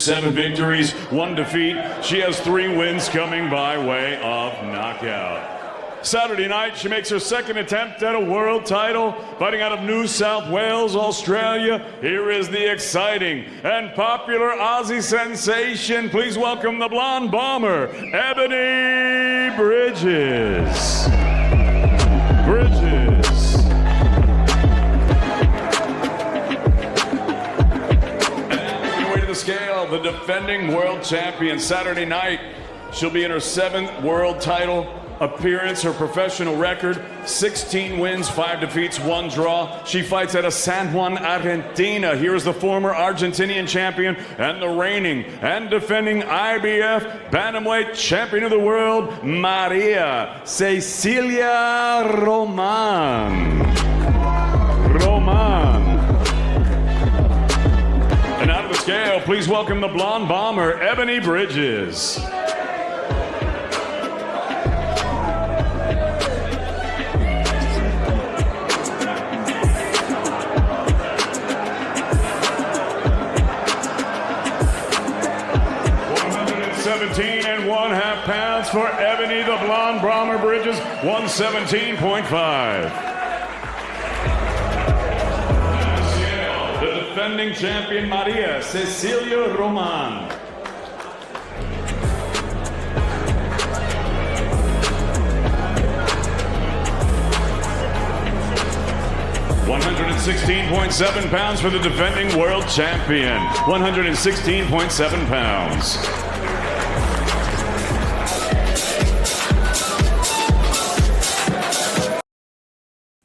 7 victories, 1 defeat. She has 3 wins coming by way of knockout. Saturday night, she makes her second attempt at a world title, fighting out of New South Wales, Australia. Here is the exciting and popular Aussie sensation. Please welcome the blonde bomber, Ebanie Bridges. Scale, the defending world champion. Saturday night, she'll be in her 7th world title appearance. Her professional record, 16 wins, 5 defeats, 1 draw. She fights out of San Juan, Argentina. Here is the former Argentinian champion and the reigning and defending IBF Bantamweight champion of the world, Maria Cecilia Roman. And out of the scale, please welcome the blonde bomber, Ebanie Bridges. £117.5 for Ebanie, the blonde bomber Bridges, 117.5. Defending champion Maria Cecilia Roman. £116.7 for the defending world champion. 116.7 pounds.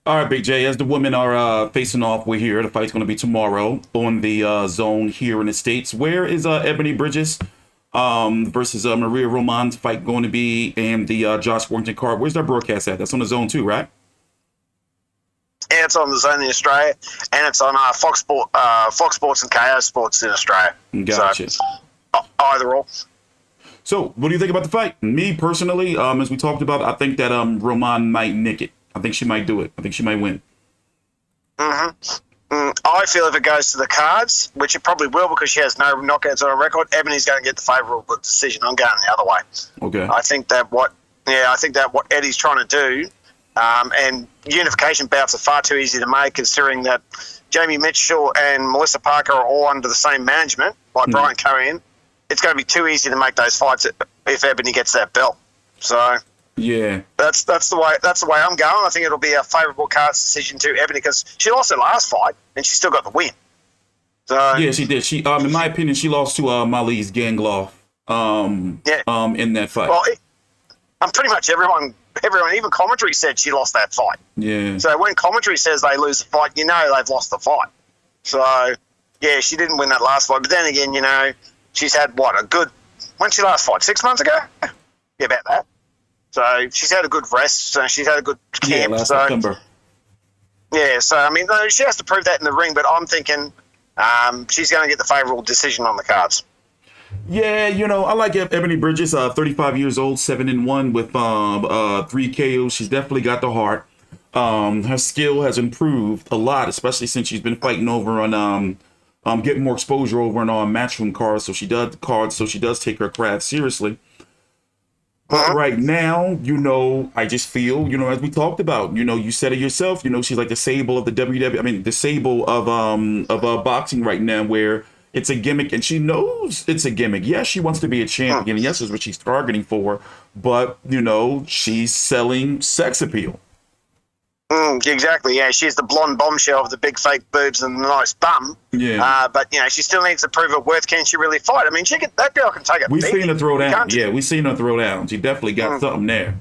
All right, Big J, as the women are facing off, we're here. The fight's going to be tomorrow on the zone here in the States. Where is Ebanie Bridges versus Maria Roman's fight going to be, and the Josh Warrington card? Where's that broadcast at? That's on the zone too, right? Yeah, it's on the zone in Australia, and it's on Fox Sports and KO Sports in Australia. Gotcha. So, either or. So, what do you think about the fight? Me, personally, as we talked about, I think that Roman might nick it. I think she might do it. I think she might win. I feel if it goes to the cards, which it probably will because she has no knockouts on her record, Ebanie's going to get the favourable decision. I'm going the other way. Okay. I think that what Eddie's trying to do, and unification bouts are far too easy to make, considering that Jamie Mitchell and Melissa Parker are all under the same management, like Brian Curran. It's going to be too easy to make those fights if Ebanie gets that belt. So. Yeah, that's the way I'm going. I think it'll be a favourable cards decision to Ebanie because she lost her last fight and she still got the win. So yeah, she did. She, in my opinion, she lost to Malise Gangloff. In that fight. Well, I'm pretty much everyone, even commentary said she lost that fight. Yeah. So when commentary says they lose the fight, you know they've lost the fight. So yeah, she didn't win that last fight. But then again, she's had when she last fought 6 months ago. Yeah, about that. So she's had a good rest. So she's had a good camp. Yeah, last September. Yeah, so I mean, she has to prove that in the ring. But I'm thinking she's going to get the favourable decision on the cards. Yeah, I like Ebanie Bridges. 35 years old, 7-1 with 3 KOs. She's definitely got the heart. Her skill has improved a lot, especially since she's been fighting over on getting more exposure over on Matchroom cards. So she does take her craft seriously. But right now, I just feel, as we talked about, you said it yourself, she's like the Sable of the WWE. I mean, the Sable of boxing right now, where it's a gimmick, and she knows it's a gimmick. Yes, she wants to be a champion. And yes, is what she's targeting for. But she's selling sex appeal. Exactly. Yeah, she's the blonde bombshell of the big fake boobs and the nice bum. Yeah. But she still needs to prove her worth. Can she really fight? I mean, that girl can take it. We've seen her throw down. Yeah, we've seen her throw down. She definitely got something there.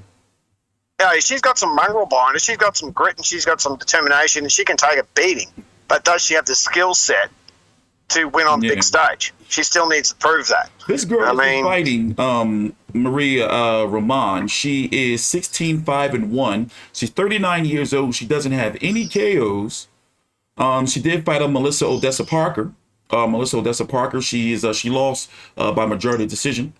Yeah, she's got some mongrel behind her. She's got some grit and she's got some determination, and she can take a beating. But does she have the skill set to win on the big stage? She still needs to prove that. This girl is fighting Maria Roman. She is 16-5-1. She's 39 years old. She doesn't have any KOs. She did fight Melissa Odessa Parker. She lost by majority decision.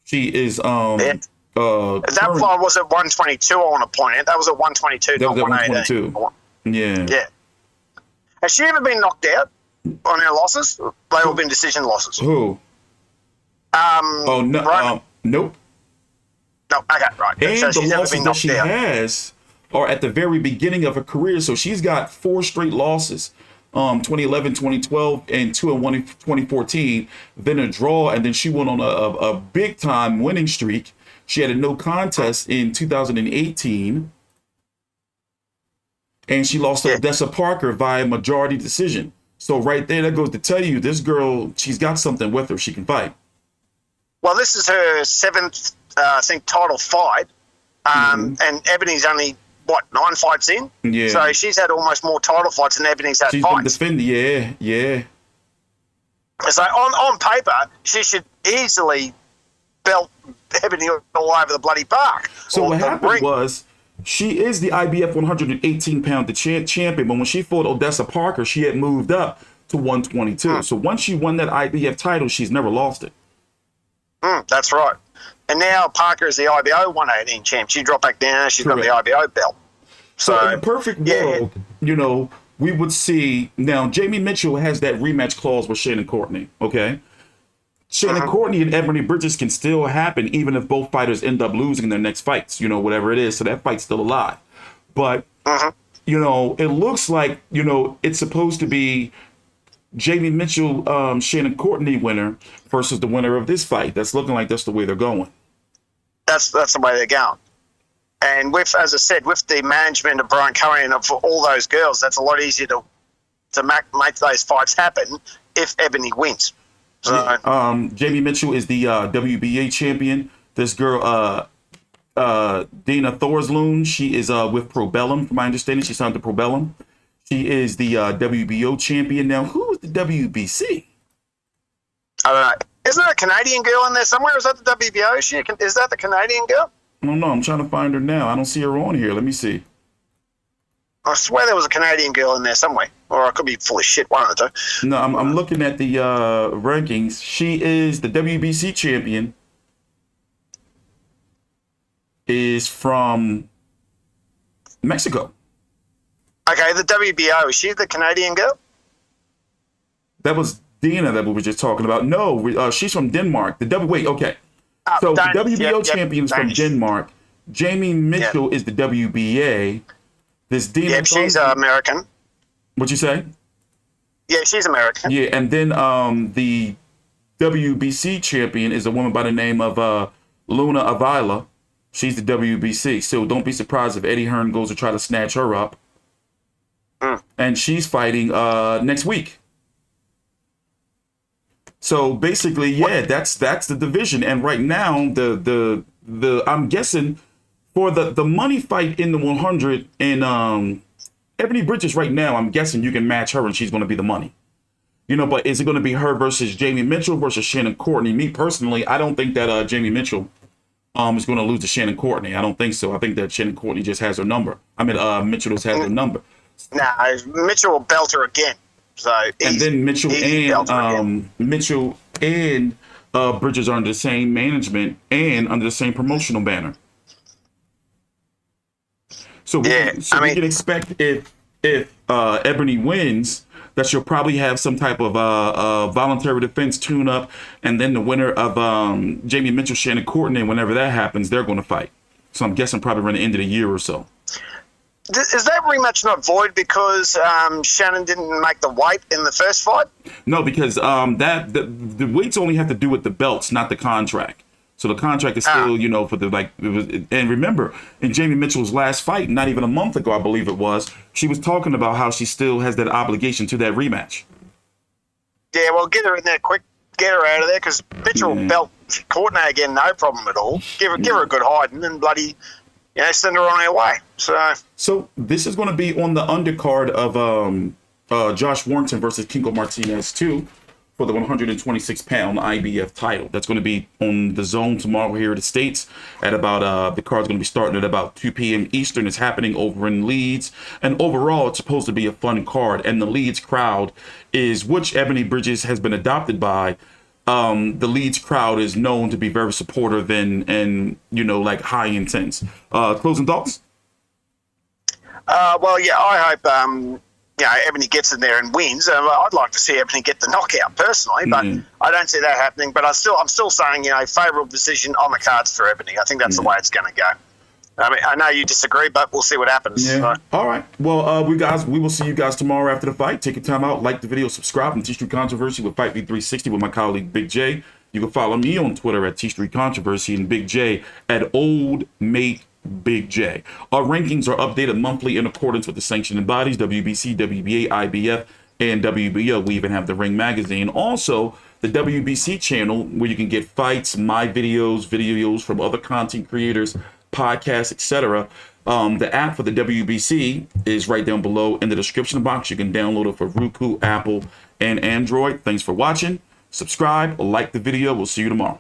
She is that fight was at 122. I want to point out that was at 122. That was at 122. Yeah. Has she ever been knocked out on her losses? They've all been decision losses. Who? Oh no, Right? nope. No, okay, right. And So the she's never losses been that knocked she out. has are at the very beginning of her career. So she's got 4 straight losses. 2011, 2012, and 2-1 in 2014. Then a draw, and then she went on a big time winning streak. She had a no contest in 2018, and she lost to Yeah. Odessa Parker via majority decision. So right there, that goes to tell you this girl, she's got something with her. She can fight. Well, this is her 7th, I think, title fight. And Ebanie's only, 9 fights in? Yeah. So she's had almost more title fights than Ebanie's had She's been fights. defending. Yeah. So on paper, she should easily belt Ebanie all over the bloody park. So or what the happened ring. was she is the IBF 118-pound champion, but when she fought Odessa Parker, she had moved up to 122. So once she won that IBF title, she's never lost it. That's right. And now Parker is the IBO 118 champ. She dropped back down. She's Correct. got the IBO belt. So in a perfect yeah. world, we would see now Jamie Mitchell has that rematch clause with Shannon Courtney. Okay. Shannon Courtney and Ebanie Bridges can still happen even if both fighters end up losing their next fights, whatever it is. So that fight's still alive. But, it looks like, it's supposed to be Jamie Mitchell, Shannon Courtney winner versus the winner of this fight. That's looking like that's the way they're going. That's the way they're going. And as I said, with the management of Brian Curry and of all those girls, that's a lot easier to make those fights happen if Ebanie wins. So, Jamie Mitchell is the WBA champion. This girl, Dana Thorsloon, she is with Probellum, from my understanding. She signed to Probellum. She is the WBO champion. Now, who is the WBC? I don't know. Isn't there a Canadian girl in there somewhere? Is that the WBO? Is that the Canadian girl? I don't know. I'm trying to find her now. I don't see her on here. Let me see. I swear there was a Canadian girl in there somewhere. Or I could be full of shit, one of the two. No, I'm looking at the rankings. She is the WBC champion. Is from Mexico. Okay, the WBO. Is she the Canadian girl? That was Dina that we were just talking about. No, she's from Denmark. Okay. So Danish, the WBO yep, champion is from Danish. Denmark. Jamie Mitchell is the WBA. This Dina. Yep, she's American. What'd you say? Yeah, she's American. Yeah, and then the WBC champion is a woman by the name of Luna Avila. She's the WBC. So don't be surprised if Eddie Hearn goes to try to snatch her up. And she's fighting next week. So basically, yeah, that's the division. And right now, the I'm guessing for the money fight in the 100 and Ebanie Bridges right now, I'm guessing you can match her and she's going to be the money. But is it going to be her versus Jamie Mitchell versus Shannon Courtney? Me personally, I don't think that Jamie Mitchell is going to lose to Shannon Courtney. I don't think so. I think that Shannon Courtney just has her number. I mean, Mitchell just has her number. Nah, Mitchell will belt her again. So And then Mitchell and Bridges are under the same management and under the same promotional banner. So we can expect if Ebanie wins, that she'll probably have some type of voluntary defense tune-up, and then the winner of Jamie Mitchell, Shannon Courtney, whenever that happens, they're going to fight. So I'm guessing probably around the end of the year or so. Is that rematch not void because Shannon didn't make the weight in the first fight? No, because the weights only have to do with the belts, not the contract. So the contract is still, for the and remember, in Jamie Mitchell's last fight, not even a month ago, I believe it was, she was talking about how she still has that obligation to that rematch. Yeah, well, get her in there quick. Get her out of there because Mitchell will belt Courtney again, no problem at all. Give her a good hiding and bloody, send her on her way. So this is going to be on the undercard of Josh Warrington versus Kiko Martinez 2 for the 126-pound IBF title. That's going to be on the Zone tomorrow here in the States at about, the card's going to be starting at about 2 p.m. Eastern. It's happening over in Leeds. And overall, it's supposed to be a fun card. And the Leeds crowd is, which Ebanie Bridges has been adopted by, the Leeds crowd is known to be very supportive and high intense. Closing thoughts? Well, yeah, I hope Ebony gets in there and wins. I'd like to see Ebony get the knockout personally, but I don't see that happening. But I'm still saying, favourable position on the cards for Ebony. I think that's the way it's going to go. I mean, I know you disagree, but we'll see what happens. Yeah. So. All right. Well, we will see you guys tomorrow after the fight. Take your time out, like the video, subscribe. And TstreeT Controversy with Fight V360 with my colleague Big J. You can follow me on Twitter at TstreeT Controversy and Big J at Old Mate Big J. Our rankings are updated monthly in accordance with the sanctioning bodies, WBC, WBA, IBF, and WBO. We even have the Ring Magazine. Also, the WBC channel where you can get fights, my videos from other content creators, podcasts, etc. The app for the WBC is right down below in the description box. You can download it for Roku, Apple, and Android. Thanks for watching. Subscribe, like the video. We'll see you tomorrow.